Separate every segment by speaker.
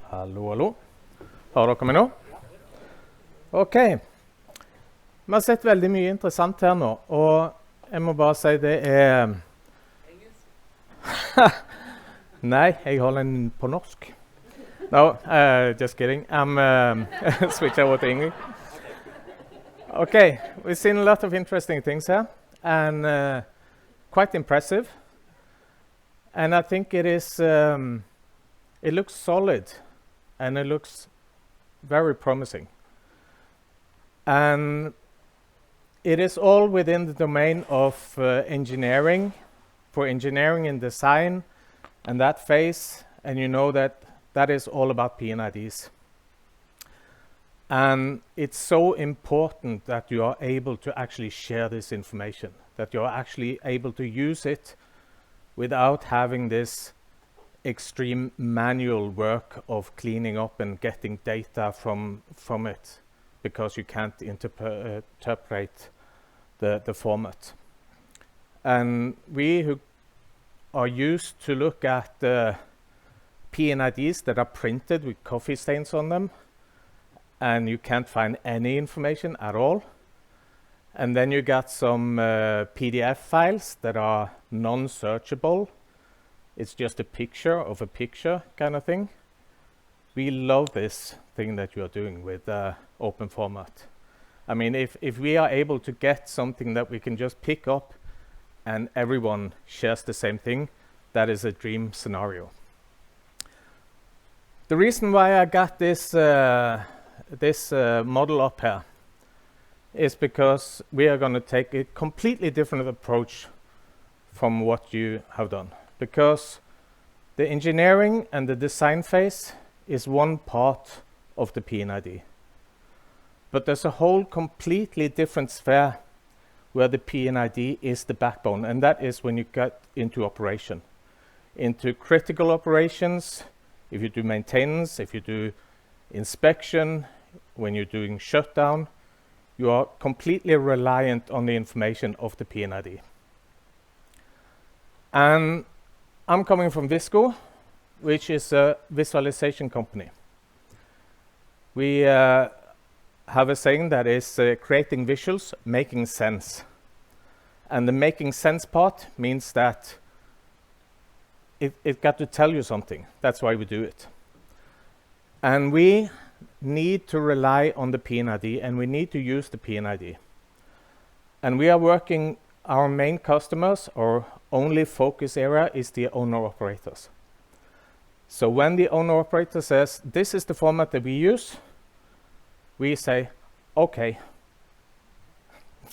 Speaker 1: Hallo, hallo. Hører dere meg nå? Ok. Vi har sett veldig mye interessant her nå, og jeg må bare si det er... Nei, jeg holder den på norsk. No, just kidding. I'm switch over to English. Okay, we've seen a lot of interesting things here, and quite impressive. And I think it is, it looks solid, and it looks very promising. And it is all within the domain of engineering, for engineering and design, and that phase, and you know that that is all about P&IDs. And it's so important that you are able to actually share this information, that you are actually able to use it without having this extreme manual work of cleaning up and getting data from it, because you can't interpret the format. And we who are used to look at P&IDs that are printed with coffee stains on them, and you can't find any information at all. And then you got some PDF files that are non-searchable. It's just a picture of a picture kind of thing. We love this thing that you are doing with open format. I mean, if we are able to get something that we can just pick up and everyone shares the same thing, that is a dream scenario. The reason why I got this model up here is because we are going to take a completely different approach from what you have done. Because the engineering and the design phase is one part of the P&ID. But there's a whole completely different sphere where the P&ID is the backbone, and that is when you get into operation. Into critical operations, if you do maintenance, if you do inspection, when you're doing shutdown, you are completely reliant on the information of the P&ID. And I'm coming from Visco, which is a visualization company. We have a saying that is creating visuals, making sense. And the making sense part means that it got to tell you something. That's why we do it. And we need to rely on the P&ID, and we need to use the P&ID. And we are working, our main customers, or only focus area is the owner-operators. So when the owner-operator says, this is the format that we use, we say, okay,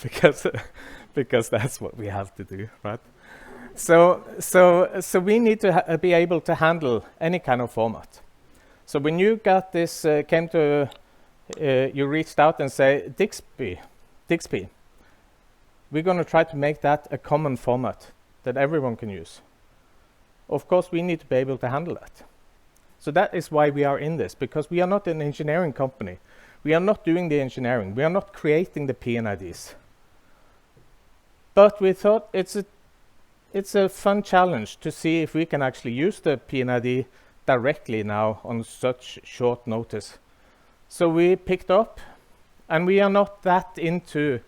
Speaker 1: because that's what we have to do, right? So we need to be able to handle any kind of format. So when you got this, you reached out and say, Dixby, we're going to try to make that a common format that everyone can use. Of course, we need to be able to handle that. So that is why we are in this, because we are not an engineering company. We are not doing the engineering. We are not creating the P&IDs. But we thought it's a fun challenge to see if we can actually use the P&ID directly now on such short notice. So we picked up, and we are not that into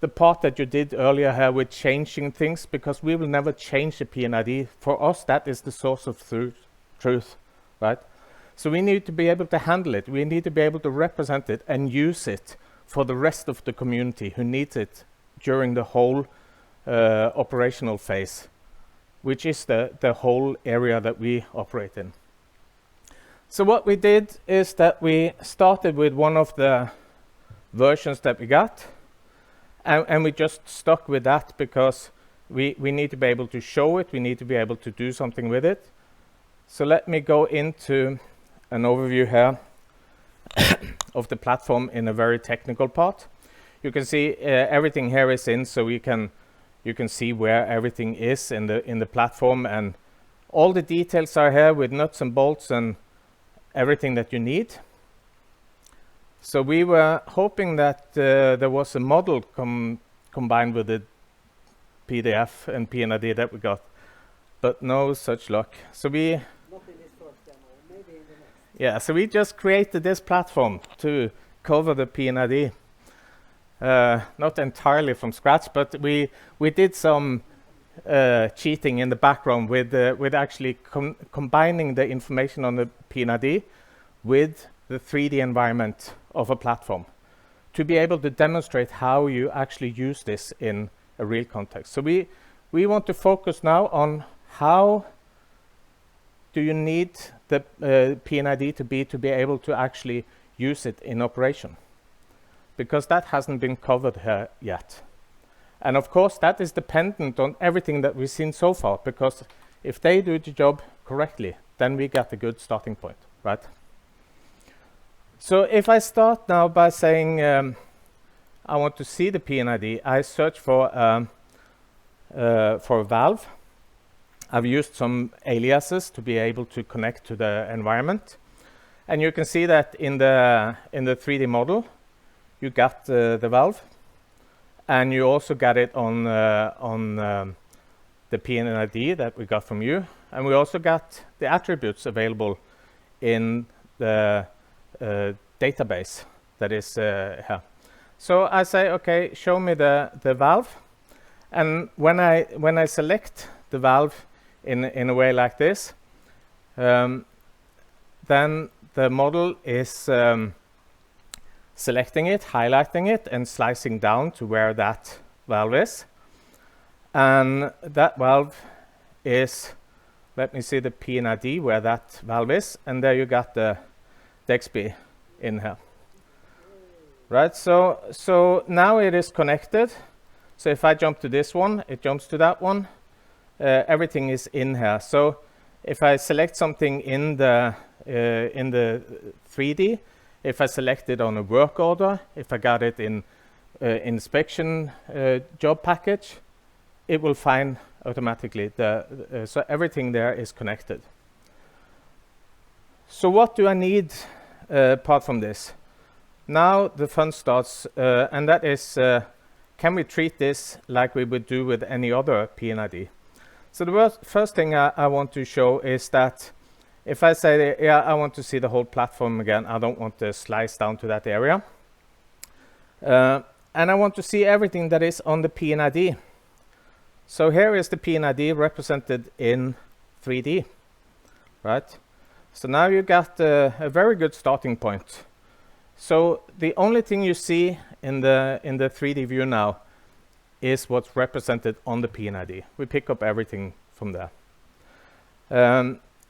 Speaker 1: the part that you did earlier here with changing things, because we will never change the P&ID. For us, that is the source of truth, right? So we need to be able to handle it. We need to be able to represent it and use it for the rest of the community who needs it during the whole operational phase, which is the whole area that we operate in. So what we did is that we started with one of the versions that we got, and we just stuck with that because we need to be able to show it, we need to be able to do something with it. So let me go into an overview here of the platform in a very technical part. You can see everything here is in, so you can see where everything is in the platform, and all the details are here with nuts and bolts and everything that you need. So we were hoping that there was a model combined with the PDF and P&ID that we got, but no such luck. So we
Speaker 2: Not in this first demo, maybe in the next.
Speaker 1: Yeah, so we just created this platform to cover the P&ID. Not entirely from scratch, but we did some cheating in the background with actually combining the information on the P&ID with the 3D environment of a platform to be able to demonstrate how you actually use this in a real context. So we want to focus now on how do you need the P&ID to be able to actually use it in operation, because that hasn't been covered here yet. And of course, that is dependent on everything that we've seen so far, because if they do the job correctly, then we get a good starting point, right? So if I start now by saying I want to see the P&ID, I search for a valve. I've used some aliases to be able to connect to the environment. And you can see that in the 3D model, you got the valve. And you also got it on the P&ID that we got from you. And we also got the attributes available in the database that is here. So I say, okay, show me the valve. And when I select the valve in a way like this, then the model is selecting it, highlighting it, and slicing down to where that valve is. And that valve is, let me see the P&ID where that valve is, and there you got the DXP in here. Right, so now it is connected. So if I jump to this one, it jumps to that one. Everything is in here. So if I select something in the 3D, if I select it on a work order, if I got it in inspection job package, it will find automatically so everything there is connected. So what do I need apart from this? Now the fun starts, and that is, can we treat this like we would do with any other P&ID? So the first thing I want to show is that if I say, yeah, I want to see the whole platform again, I don't want to slice down to that area. And I want to see everything that is on the P&ID. So here is the P&ID represented in 3D, right? So now you got a very good starting point. So the only thing you see in the 3D view now is what's represented on the P&ID. We pick up everything from there.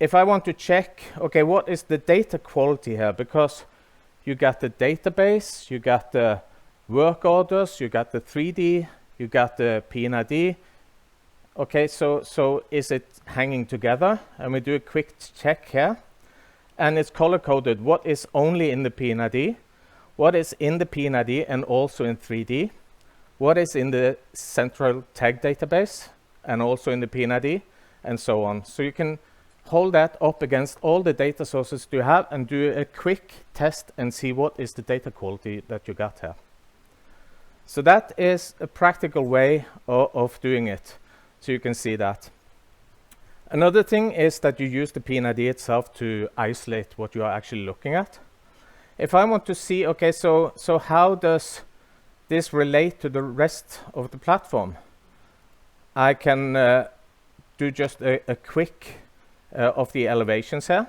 Speaker 1: If I want to check, okay, what is the data quality here? Because you got the database, you got the work orders, you got the 3D, you got the P&ID. Okay, so is it hanging together? And we do a quick check here. And it's color-coded what is only in the P&ID, what is in the P&ID and also in 3D, what is in the central tag database and also in the P&ID, and so on. So you can hold that up against all the data sources you have and do a quick test and see what is the data quality that you got here. So that is a practical way of doing it. So you can see that. Another thing is that you use the P&ID itself to isolate what you are actually looking at. If I want to see, okay, so how does this relate to the rest of the platform? I can do just a quick of the elevations here.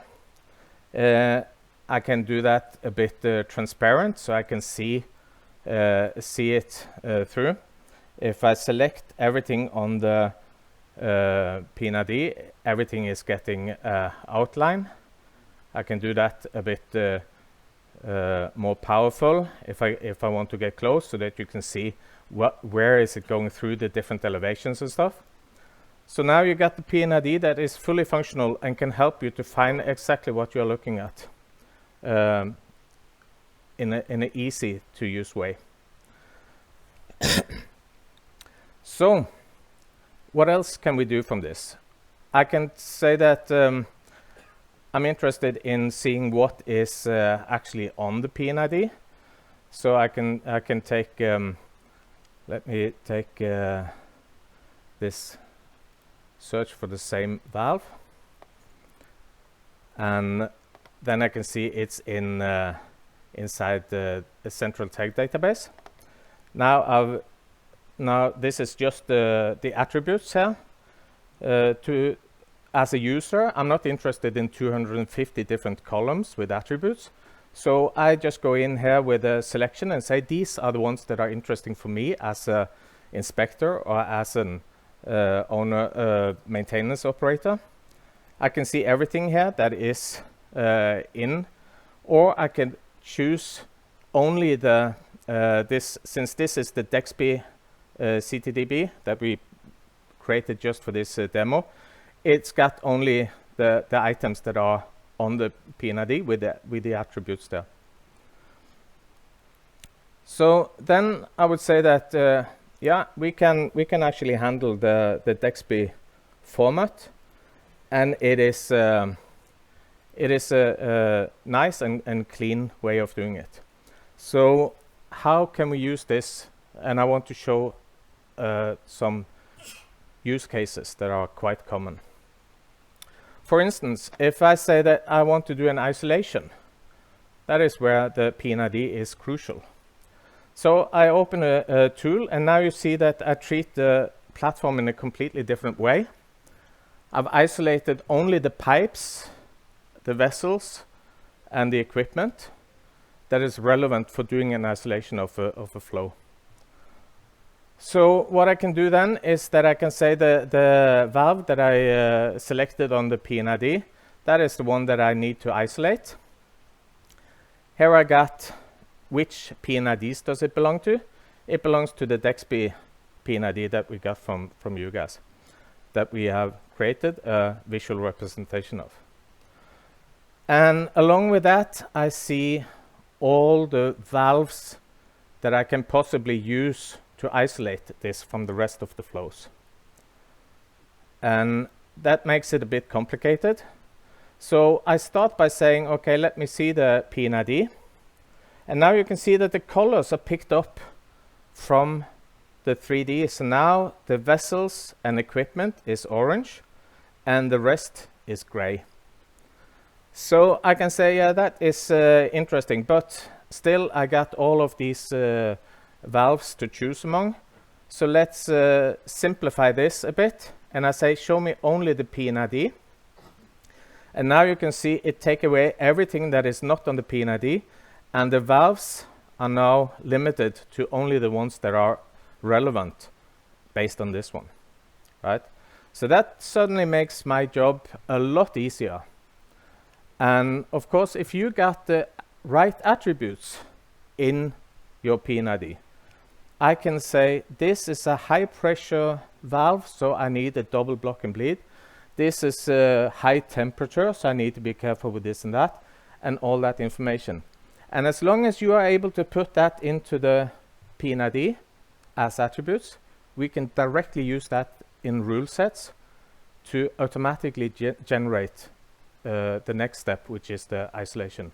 Speaker 1: I can do that a bit transparent, so I can see it through. If I select everything on the P&ID, everything is getting outline. I can do that a bit more powerful if I want to get close, so that you can see where is it going through the different elevations and stuff. So now you got the P&ID that is fully functional and can help you to find exactly what you're looking at in an easy to use way. So what else can we do from this? I can say that I'm interested in seeing what is actually on the P&ID. So I can take, let me take this search for the same valve. And then I can see it's inside the central tag database. Now this is just the attributes here. As a user, I'm not interested in 250 different columns with attributes. So I just go in here with a selection and say these are the ones that are interesting for me as an inspector or as an owner maintenance operator. I can see everything here that is in, or I can choose only the since this is the DXP CTDB that we created just for this demo. It's got only the items that are on the PNID with the attributes there. So then I would say that yeah, we can actually handle the DXP format, and it is a nice and clean way of doing it. So how can we use this? And I want to show some use cases that are quite common. For instance, if I say that I want to do an isolation, that is where the PNID is crucial. So I open a tool, and now you see that I treat the platform in a completely different way. I've isolated only the pipes, the vessels, and the equipment that is relevant for doing an isolation of a flow. So what I can do then is that I can say the valve that I selected on the PNID, that is the one that I need to isolate. Here I got which PNIDs does it belong to. It belongs to the DXP PNID that we got from you guys, that we have created a visual representation of. And along with that, I see all the valves that I can possibly use to isolate this from the rest of the flows. And that makes it a bit complicated. So I start by saying, okay, let me see the PNID. And now you can see that the colors are picked up from the 3D. So now the vessels and equipment is orange, and the rest is gray. So I can say, yeah, that is interesting, but still I got all of these valves to choose among. So let's simplify this a bit, and I say show me only the PNID. And now you can see it take away everything that is not on the PNID, and the valves are now limited to only the ones that are relevant based on this one, right? So that suddenly makes my job a lot easier. And of course, if you got the right attributes in your PNID, I can say this is a high pressure valve, so I need a double block and bleed. This is high temperature, so I need to be careful with this and that, and all that information. And as long as you are able to put that into the PNID as attributes, we can directly use that in rule sets to automatically generate the next step, which is the isolation.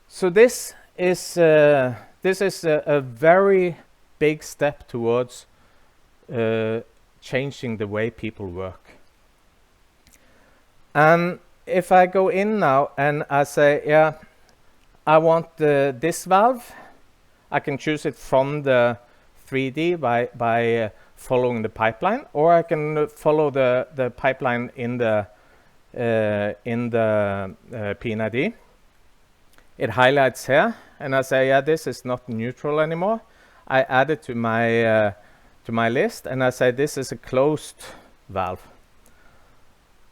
Speaker 1: So this is a very big step towards changing the way people work. And if I go in now and I say, yeah, I want this valve, I can choose it from the 3D by following the pipeline, or I can follow the pipeline in the PNID. It highlights here, and I say, yeah, this is not neutral anymore. I add it to my list, and I say this is a closed valve.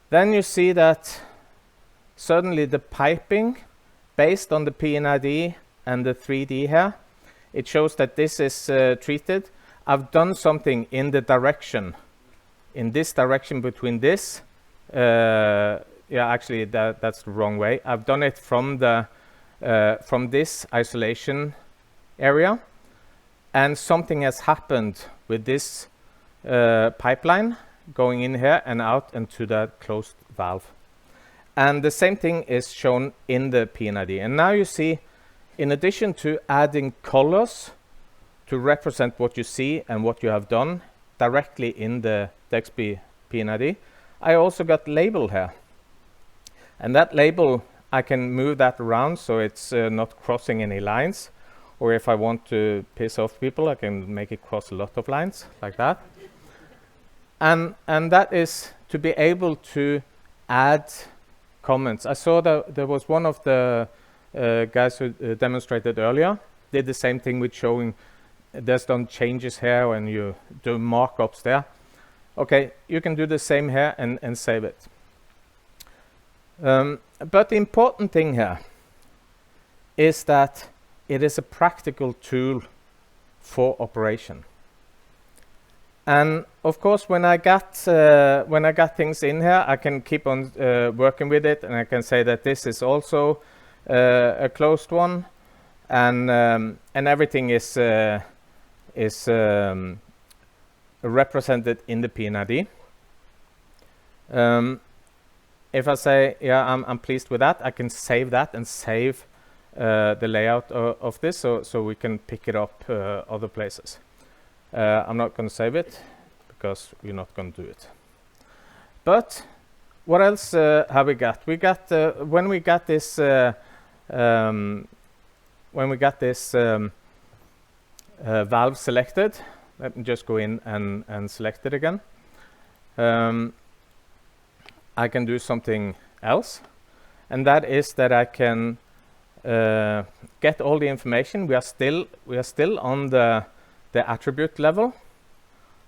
Speaker 1: Then you see that suddenly the piping, based on the PNID and the 3D here, it shows that this is treated. I've done something in the direction, in this direction between this. Yeah, actually, that's the wrong way. I've done it from this isolation area, and something has happened with this pipeline going in here and out into that closed valve. And the same thing is shown in the PNID. And now you see, in addition to adding colors to represent what you see and what you have done directly in the DXP PNID, I also got label here. And that label, I can move that around so it's not crossing any lines. Or if I want to piss off people, I can make it cross a lot of lines like that. And that is to be able to add comments. I saw that there was one of the guys who demonstrated earlier, did the same thing with showing there's done changes here and you do markups there. Okay, you can do the same here and save it. But the important thing here is that it is a practical tool for operation. And of course, when I got things in here, I can keep on working with it, and I can say that this is also a closed one, and everything is represented in the PNID. If I say, yeah, I'm pleased with that, I can save that and save the layout of this, so we can pick it up other places. I'm not going to save it because we're not going to do it. But what else have we got? We got when we got this valve selected. Let me just go in and select it again. I can do something else, and that is that I can get all the information. We are still on the attribute level.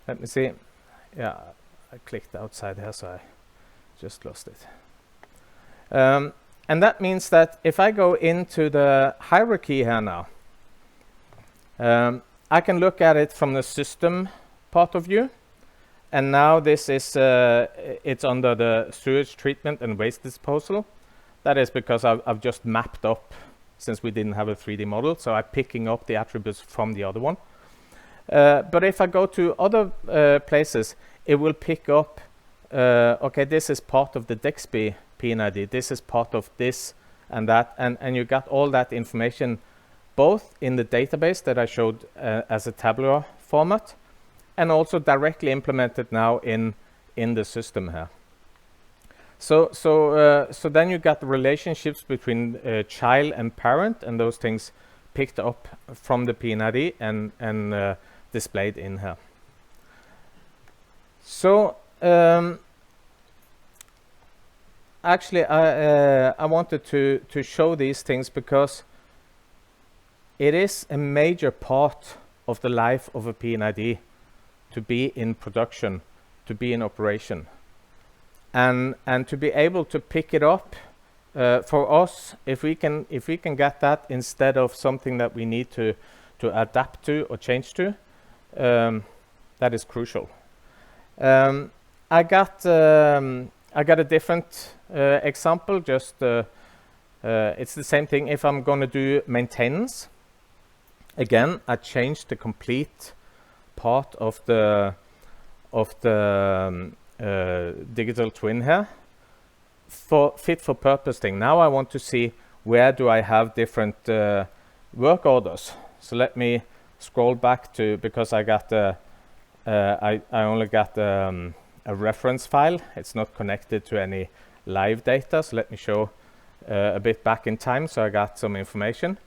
Speaker 1: Let me see. Yeah, I clicked outside here, so I just lost it. And that means that if I go into the hierarchy here now, I can look at it from the system part of view. And now this is it's under the sewage treatment and waste disposal. That is because I've just mapped up, since we didn't have a 3D model, so I'm picking up the attributes from the other one. But if I go to other places, it will pick up, okay, this is part of the DXP PNID, this is part of this and that, and you got all that information both in the database that I showed as a tabular format, and also directly implemented now in the system here. So then you got the relationships between child and parent, and those things picked up from the PNID and displayed in here. So actually, I wanted to show these things because it is a major part of the life of a PNID to be in production, to be in operation, and to be able to pick it up for us. If we can get that instead of something that we need to adapt to or change to, that is crucial. I got a different example. Just it's the same thing. If I'm going to do maintenance, again, I changed the complete part of the digital twin here for fit for purpose thing. Now I want to see where do I have different work orders. So let me scroll back to, because I got I only got a reference file. It's not connected to any live data. So let me show a bit back in time, so I got some information.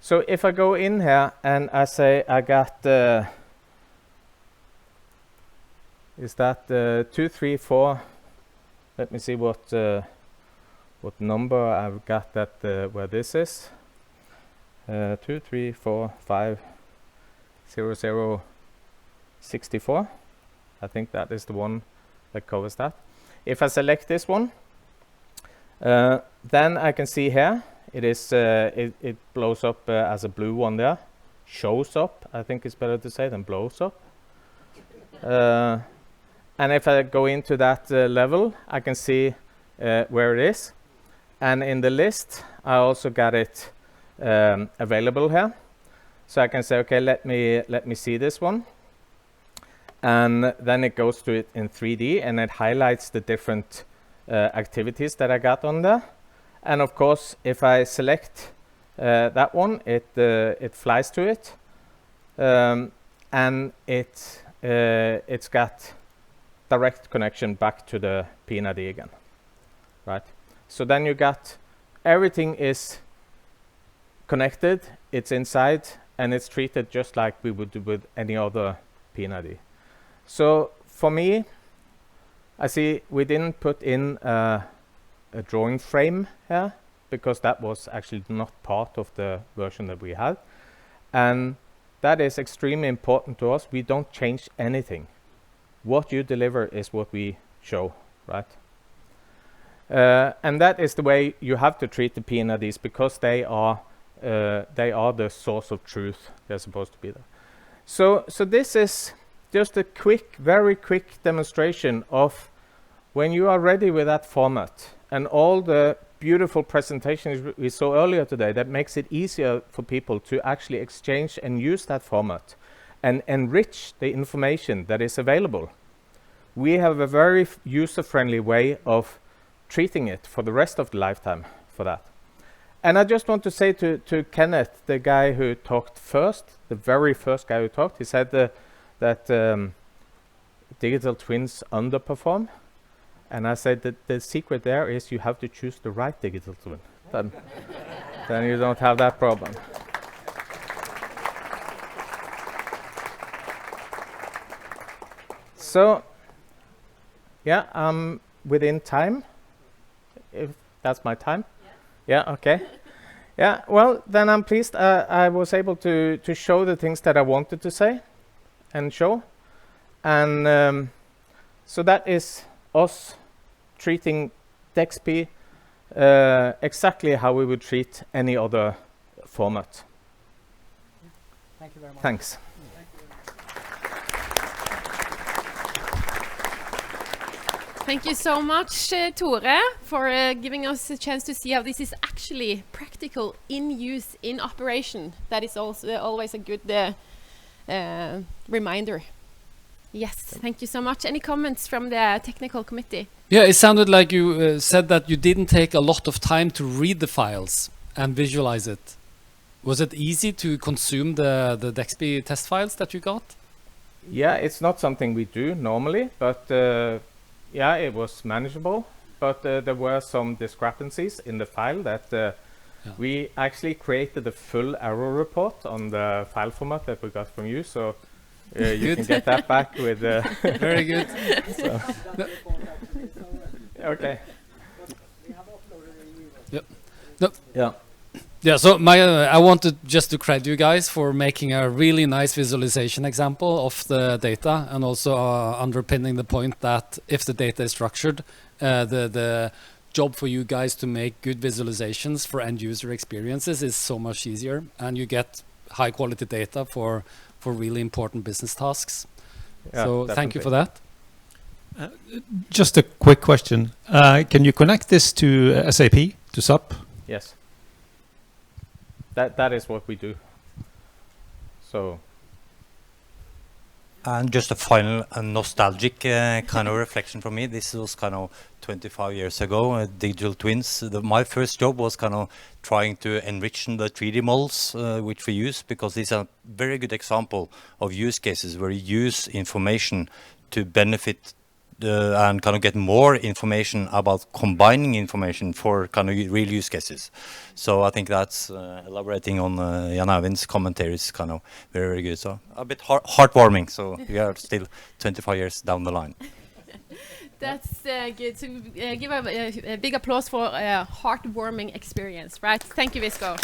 Speaker 1: So if I go in here and I say I got is that 2, 3, 4? Let me see what number I've got that where this is. 2, 3, 4, 5, 0, 0, 64. I think that is the one that covers that. If I select this one, then I can see here it is it blows up as a blue one there. Shows up, I think it's better to say than blows up. And if I go into that level, I can see where it is. And in the list, I also got it available here. So I can say, okay, let me see this one. And then it goes to it in 3D, and it highlights the different activities that I got on there. And of course, if I select that one, it flies to it, and it's got direct connection back to the PNID again, right? So then you got everything is connected, it's inside, and it's treated just like we would do with any other PNID. So for me, I see we didn't put in a drawing frame here because that was actually not part of the version that we had. And that is extremely important to us. We don't change anything. What you deliver is what we show, right? And that is the way you have to treat the PNIDs because they are the source of truth. They're supposed to be there. So this is just a quick, very quick demonstration of when you are ready with that format and all the beautiful presentations we saw earlier today that makes it easier for people to actually exchange and use that format and enrich the information that is available. We have a very user-friendly way of treating it for the rest of the lifetime for that. And I just want to say to Kenneth, the guy who talked first, the very first guy who talked, he said that digital twins underperform. And I said that the secret there is you have to choose the right digital twin. Then you don't have that problem. So, yeah, I'm within time, if that's my time. Yeah, okay. Yeah, well, then I'm pleased I was able to show the things that I wanted to say and show. And so that is us treating DXP exactly how we would treat any other format.
Speaker 2: Thank you very much.
Speaker 1: Thanks.
Speaker 3: Thank you so much, Tore, for giving us a chance to see how this is actually practical in use, in operation. That is also always a good reminder. Yes, thank you so much. Any comments from the technical committee?
Speaker 4: Yeah, it sounded like you said that you didn't take a lot of time to read the files and visualize it. Was it easy to consume the DXP test files that you got?
Speaker 1: Yeah, it's not something we do normally, but yeah, it was manageable. But there were some discrepancies in the file that we actually created a full error report on the file format that we got from you. So you can get that back with...
Speaker 4: Very good.
Speaker 1: So. Okay.
Speaker 4: Yep. No.
Speaker 1: Yeah.
Speaker 4: Yeah, so I wanted just to credit you guys for making a really nice visualization example of the data and also underpinning the point that if the data is structured, the job for you guys to make good visualizations for end user experiences is so much easier and you get high quality data for really important business tasks.
Speaker 1: Yeah,
Speaker 4: so
Speaker 1: definitely.
Speaker 4: Thank you for that.
Speaker 5: Just a quick question. Can you connect this to SAP, to SAP?
Speaker 1: Yes. That is what we do. So.
Speaker 6: And just a final nostalgic kind of reflection from me. This was kind of 25 years ago, digital twins. My first job was kind of trying to enrich the 3D models which we use, because these are a very good example of use cases where you use information to benefit and kind of get more information about combining information for kind of real use cases. So I think that's elaborating on Jan Øyvind's commentary is kind of very, very good. So a bit heartwarming. So we are still 25 years down the line.
Speaker 3: That's good. So give a big applause for a heartwarming experience, right? Thank you, Visco.